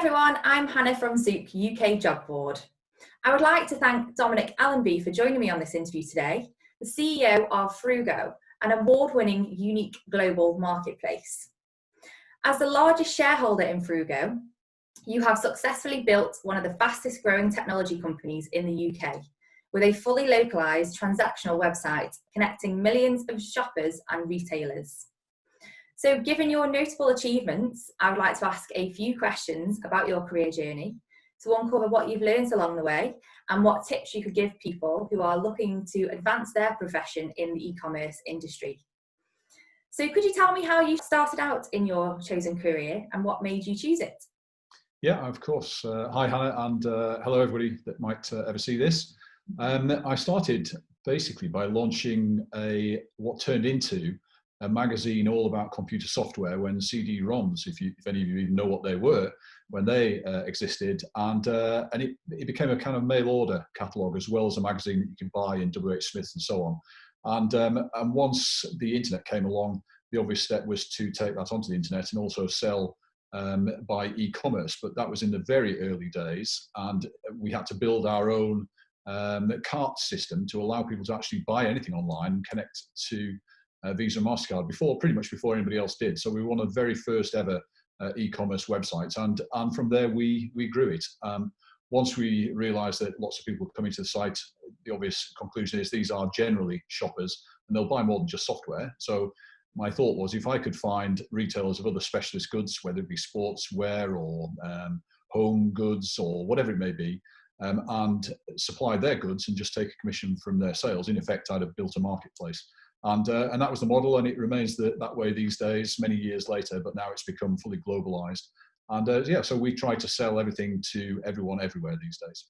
everyone, I'm Hannah from Zoek UK Job Board. I would like to thank Dominic Allonby for joining me on this interview today, the CEO of Fruugo, an award-winning unique global marketplace. As the largest shareholder in Fruugo, you have successfully built one of the fastest growing technology companies in the UK, with a fully localised transactional website connecting millions of shoppers and retailers. So given your notable achievements, I would like to ask a few questions about your career journey to uncover what you've learned along the way and what tips you could give people who are looking to advance their profession in the e-commerce industry. So could you tell me how you started out in your chosen career and what made you choose it? Yeah, of course. Hi, Hannah, and hello, everybody that might ever see this. I started basically by launching what turned into a magazine all about computer software when CD-ROMs, if any of you even know what they were, when they existed, and it became a kind of mail order catalogue as well as a magazine that you can buy in WH Smith and so on. And once the internet came along, the obvious step was to take that onto the internet and also sell by e-commerce, but that was in the very early days, and we had to build our own cart system to allow people to actually buy anything online and connect to Visa and MasterCard pretty much before anybody else did. So we were one of the very first ever e-commerce websites, and from there we grew it. Once we realized that lots of people were coming to the site, the obvious conclusion is these are generally shoppers and they'll buy more than just software. So my thought was, if I could find retailers of other specialist goods, whether it be sportswear or home goods or whatever it may be, and supply their goods and just take a commission from their sales, in effect I'd have built a marketplace. And that was the model, and it remains that way these days, many years later, but now it's become fully globalized. And yeah, so we try to sell everything to everyone, everywhere these days.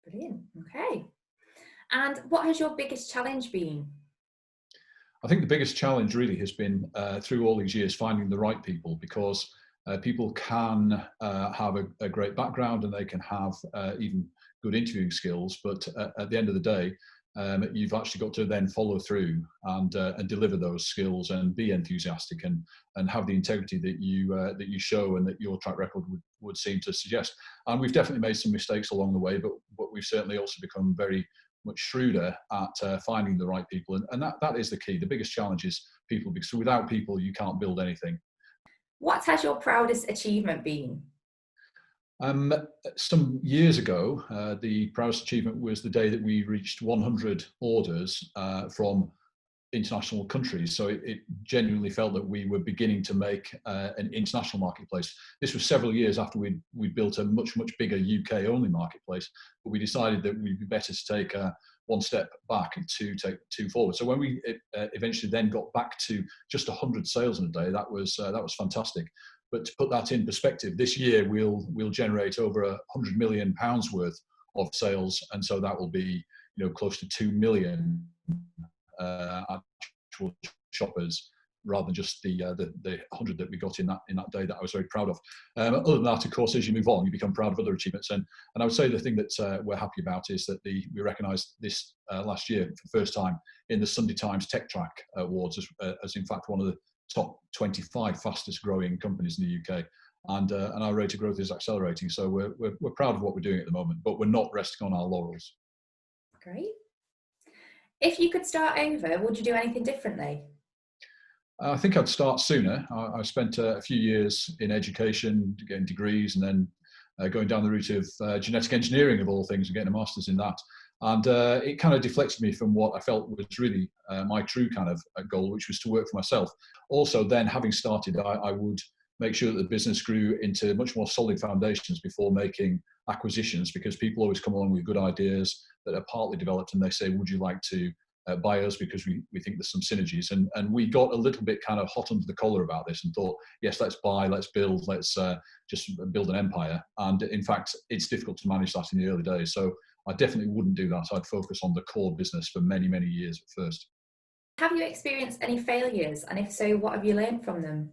Brilliant, okay. And what has your biggest challenge been? I think the biggest challenge really has been, through all these years, finding the right people, because people can have a great background and they can have even good interviewing skills, but at the end of the day, you've actually got to then follow through and deliver those skills and be enthusiastic and have the integrity that you show and that your track record would seem to suggest. And we've definitely made some mistakes along the way, but we've certainly also become very much shrewder at finding the right people, and that is the key. The biggest challenge is people, because without people you can't build anything. What has your proudest achievement been? Some years ago, the proudest achievement was the day that we reached 100 orders from international countries. So it genuinely felt that we were beginning to make an international marketplace. This was several years after we'd built a much bigger UK only marketplace, but we decided that we'd be better to take one step back to take two forward. So when we eventually then got back to just 100 sales in a day, that was fantastic. But to put that in perspective, this year we'll generate over £100 million worth of sales, and so that will be close to 2 million actual shoppers, rather than just the 100 that we got in that day that I was very proud of. Other than that, of course, as you move on, you become proud of other achievements, and I would say the thing that we're happy about is that we recognised this last year for the first time in the Sunday Times Tech Track Awards as in fact one of the top 25 fastest growing companies in the UK, and our rate of growth is accelerating. So we're proud of what we're doing at the moment, but we're not resting on our laurels. Great. If you could start over, would you do anything differently? I think I'd start sooner. I spent a few years in education, getting degrees, and then going down the route of genetic engineering of all things and getting a master's in that. And it kind of deflected me from what I felt was really my true kind of goal, which was to work for myself. Also, then having started, I would make sure that the business grew into much more solid foundations before making acquisitions, because people always come along with good ideas that are partly developed and they say, would you like to buy us, because we think there's some synergies. And we got a little bit kind of hot under the collar about this and thought, yes, let's buy, let's build, let's just build an empire. And in fact, it's difficult to manage that in the early days. So I definitely wouldn't do that. I'd focus on the core business for many years at first. Have you experienced any failures? And if so, what have you learned from them?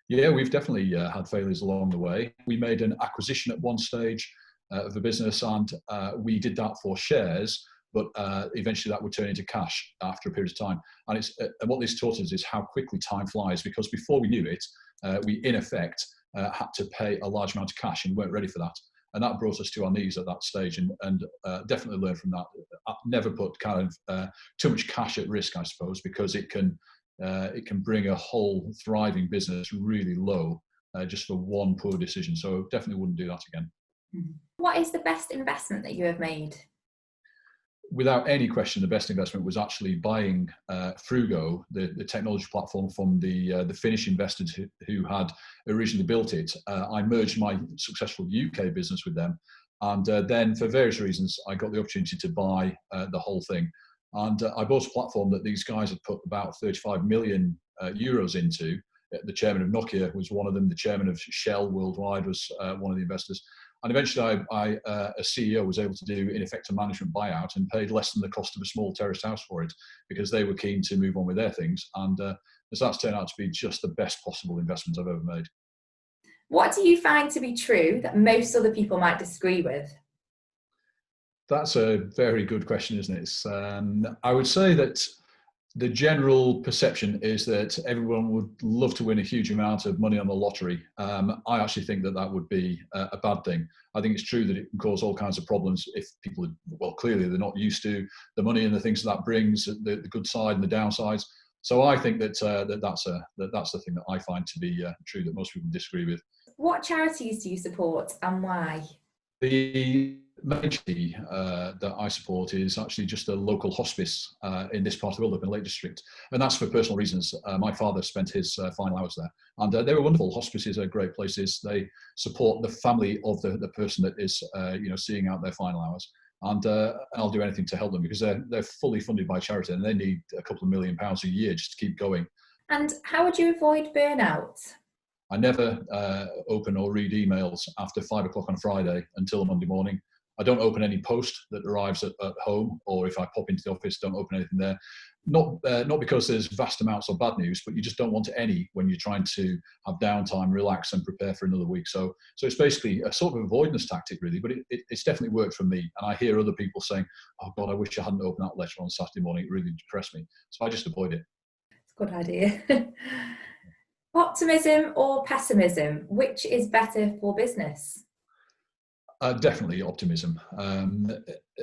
Yeah, we've definitely had failures along the way. We made an acquisition at one stage of the business, and we did that for shares, but eventually that would turn into cash after a period of time. And what this taught us is how quickly time flies, because before we knew it, we in effect had to pay a large amount of cash and weren't ready for that. And that brought us to our knees at that stage, and definitely learned from that. Never put kind of too much cash at risk, I suppose, because it can bring a whole thriving business really low just for one poor decision. So definitely wouldn't do that again. What is the best investment that you have made? Without any question, the best investment was actually buying Fruugo, the technology platform, from the Finnish investors who had originally built it. I merged my successful UK business with them, and then for various reasons, I got the opportunity to buy the whole thing. And I bought a platform that these guys had put about 35 million euros into. The chairman of Nokia was one of them. The chairman of Shell Worldwide was one of the investors. And eventually I as CEO, was able to do, in effect, a management buyout and paid less than the cost of a small terraced house for it, because they were keen to move on with their things. And as that's turned out to be just the best possible investment I've ever made. What do you find to be true that most other people might disagree with? That's a very good question, isn't it? I would say that the general perception is that everyone would love to win a huge amount of money on the lottery. I actually think that would be a bad thing. I think it's true that it can cause all kinds of problems if people are, well, clearly they're not used to the money and the things that brings, the good side and the downsides. So I think that's the thing that I find to be true that most people disagree with. What charities do you support and why? The main charity that I support is actually just a local hospice in this part of the world, up in Lake District, and that's for personal reasons. My father spent his final hours there, and they were wonderful. Hospices are great places. They support the family of the person that is seeing out their final hours, and I'll do anything to help them, because they're fully funded by charity, and they need a couple of £1 million a year just to keep going. And how would you avoid burnout? I never open or read emails after 5 o'clock on Friday until Monday morning. I don't open any post that arrives at home, or if I pop into the office, don't open anything there. Not because there's vast amounts of bad news, but you just don't want any when you're trying to have downtime, relax, and prepare for another week. So it's basically a sort of avoidance tactic, really, but it's definitely worked for me. And I hear other people saying, "Oh God, I wish I hadn't opened that letter on Saturday morning. It really depressed me." So I just avoid it. It's a good idea. Optimism or pessimism, which is better for business? Definitely optimism.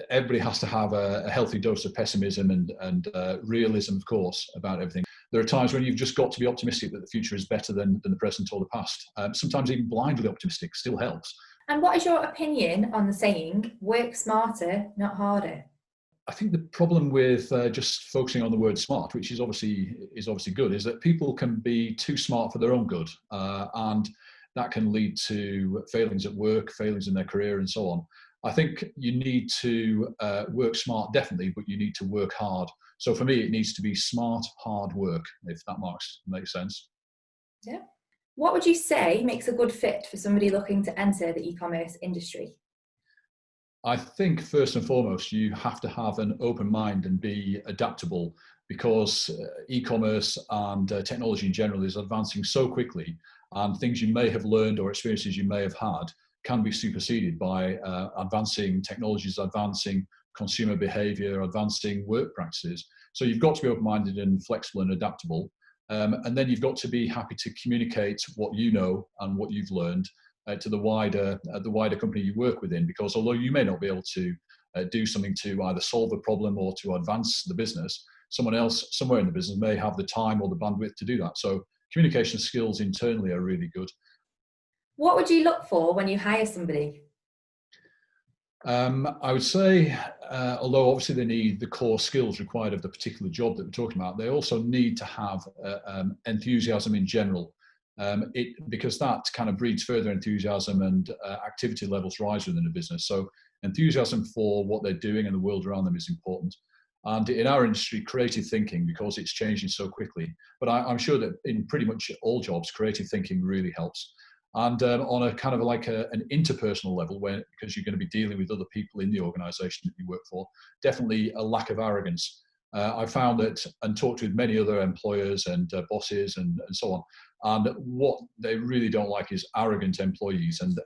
Everybody has to have a healthy dose of pessimism and realism, of course, about everything. There are times when you've just got to be optimistic that the future is better than the present or the past. Sometimes even blindly optimistic still helps. And what is your opinion on the saying, work smarter, not harder? I think the problem with just focusing on the word smart, which is obviously good, is that people can be too smart for their own good, and that can lead to failings at work, failings in their career, and so on. I think you need to work smart, definitely, but you need to work hard. So for me, it needs to be smart, hard work, if that makes sense. Yeah. What would you say makes a good fit for somebody looking to enter the e-commerce industry? I think first and foremost, you have to have an open mind and be adaptable, because e-commerce and technology in general is advancing so quickly, and things you may have learned or experiences you may have had can be superseded by advancing technologies, advancing consumer behavior, advancing work practices. So you've got to be open-minded and flexible and adaptable. And then you've got to be happy to communicate what you know and what you've learned to the wider company you work within, because although you may not be able to do something to either solve a problem or to advance the business, someone else somewhere in the business may have the time or the bandwidth to do that. So communication skills internally are really good. What would you look for when you hire somebody? I would say, although obviously they need the core skills required of the particular job that we're talking about, they also need to have enthusiasm in general. Because that kind of breeds further enthusiasm, and activity levels rise within a business. So enthusiasm for what they're doing and the world around them is important. And in our industry, creative thinking, because it's changing so quickly. But I'm sure that in pretty much all jobs, creative thinking really helps. And on a kind of like an interpersonal level, because you're going to be dealing with other people in the organisation that you work for, definitely a lack of arrogance. I found that, and talked with many other employers and bosses and so on, and what they really don't like is arrogant employees, and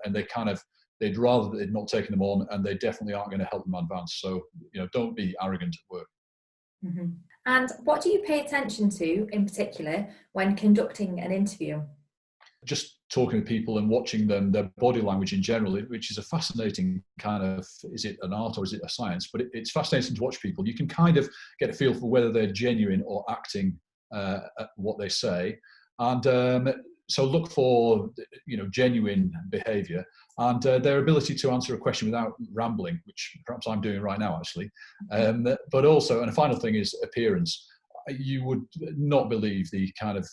they'd rather they'd not taken them on, and they definitely aren't going to help them advance. So don't be arrogant at work. Mm-hmm. And what do you pay attention to in particular when conducting an interview? just talking to people and watching them, their body language in general, which is a fascinating kind of, is it an art or is it a science? But it's fascinating to watch people. You can kind of get a feel for whether they're genuine or acting at what they say. And so look for, genuine behavior and their ability to answer a question without rambling, which perhaps I'm doing right now, actually. But also, and a final thing is appearance. You would not believe the kind of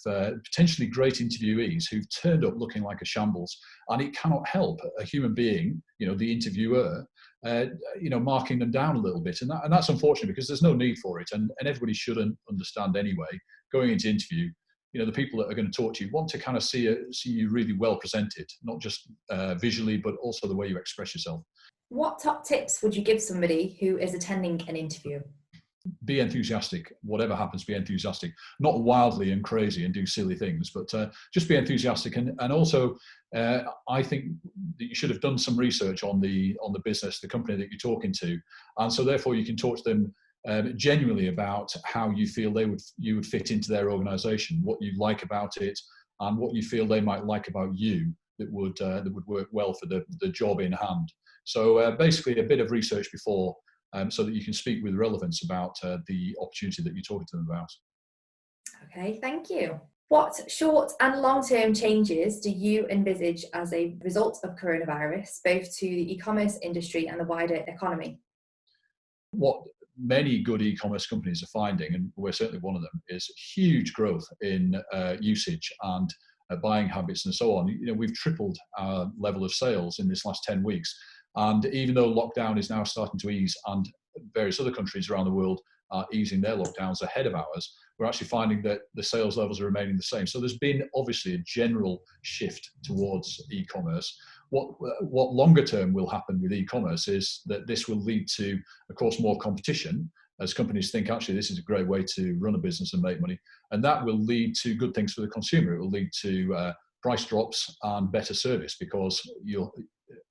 potentially great interviewees who've turned up looking like a shambles, and it cannot help a human being, the interviewer, marking them down a little bit, and that's unfortunate because there's no need for it, and everybody shouldn't understand anyway. Going into interview, the people that are going to talk to you want to kind of see you really well presented, not just visually, but also the way you express yourself. What top tips would you give somebody who is attending an interview? Be enthusiastic. Whatever happens, be enthusiastic. Not wildly and crazy and do silly things, but just be enthusiastic. And also, I think that you should have done some research on the business, the company that you're talking to, and so therefore you can talk to them genuinely about how you feel you would fit into their organisation, what you like about it, and what you feel they might like about you that would work well for the job in hand. So basically, a bit of research before. So that you can speak with relevance about the opportunity that you're talking to them about. Okay, thank you. What short and long-term changes do you envisage as a result of coronavirus, both to the e-commerce industry and the wider economy? What many good e-commerce companies are finding, and we're certainly one of them, is huge growth in usage and buying habits and so on. We've tripled our level of sales in this last 10 weeks. And even though lockdown is now starting to ease and various other countries around the world are easing their lockdowns ahead of ours, we're actually finding that the sales levels are remaining the same. So there's been obviously a general shift towards e-commerce. What longer term will happen with e-commerce is that this will lead to, of course, more competition as companies think, actually, this is a great way to run a business and make money. And that will lead to good things for the consumer. It will lead to price drops and better service because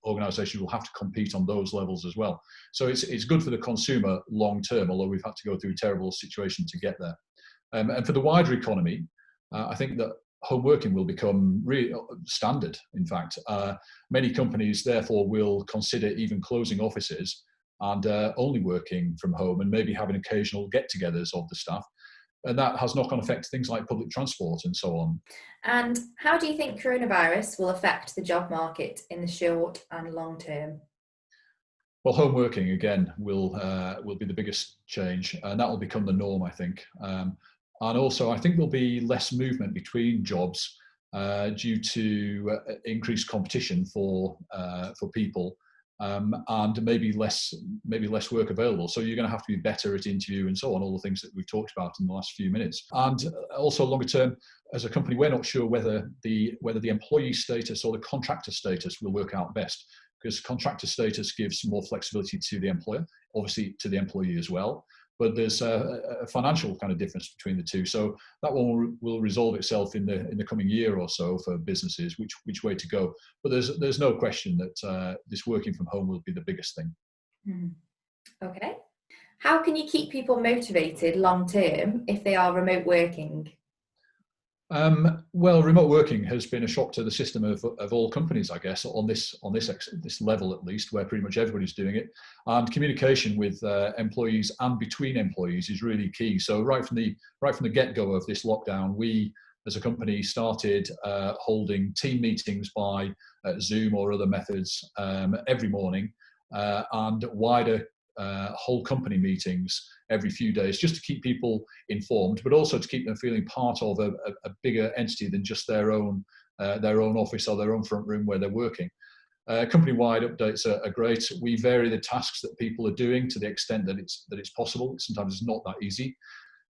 organisations will have to compete on those levels as well. So it's good for the consumer long term, although we've had to go through a terrible situation to get there. And for the wider economy, I think that home working will become really standard. In fact, many companies therefore will consider even closing offices and only working from home and maybe having occasional get-togethers of the staff. And that has knock-on effects, things like public transport and so on. And how do you think coronavirus will affect the job market in the short and long term? Well, home working, again, will be the biggest change, and that will become the norm, I think. And also, I think there'll be less movement between jobs due to increased competition for people. And maybe less work available. So you're going to have to be better at interview and so on, all the things that we've talked about in the last few minutes. And also longer term, as a company, we're not sure whether the employee status or the contractor status will work out best, because contractor status gives more flexibility to the employer, obviously to the employee as well. But there's a financial kind of difference between the two. So that one will resolve itself in the coming year or so for businesses, which way to go. But there's no question that this working from home will be the biggest thing. Okay. How can you keep people motivated long term if they are remote working? Well, remote working has been a shock to the system of all companies, I guess, on this level at least, where pretty much everybody's doing it. And communication with employees and between employees is really key. So right from the get-go of this lockdown, we as a company started holding team meetings by Zoom or other methods every morning, and wider whole company meetings every few days, just to keep people informed, but also to keep them feeling part of a bigger entity than just their own office or their own front room where they're working. Company-wide updates are great. We vary the tasks that people are doing to the extent that it's possible. Sometimes it's not that easy.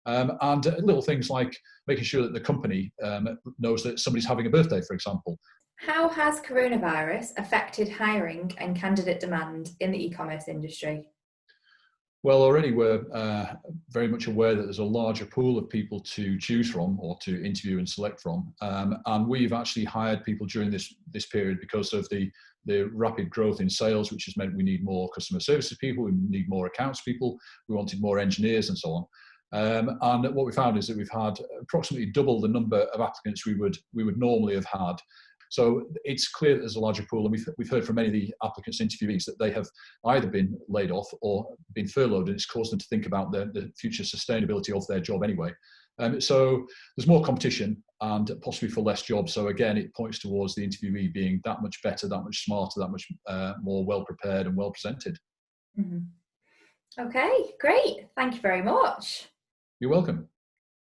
And little things like making sure that the company knows that somebody's having a birthday, for example. How has coronavirus affected hiring and candidate demand in the e-commerce industry? Well, already we're very much aware that there's a larger pool of people to choose from or to interview and select from. And we've actually hired people during this period because of the rapid growth in sales, which has meant we need more customer services people, we need more accounts people, we wanted more engineers and so on. And what we found is that we've had approximately double the number of applicants we would normally have had. So it's clear that there's a larger pool, and we've heard from many of the applicants' interviewees that they have either been laid off or been furloughed, and it's caused them to think about the future sustainability of their job anyway. So there's more competition and possibly for less jobs. So again, it points towards the interviewee being that much better, that much smarter, that much more well prepared and well presented. Mm-hmm. Okay, great. Thank you very much. You're welcome.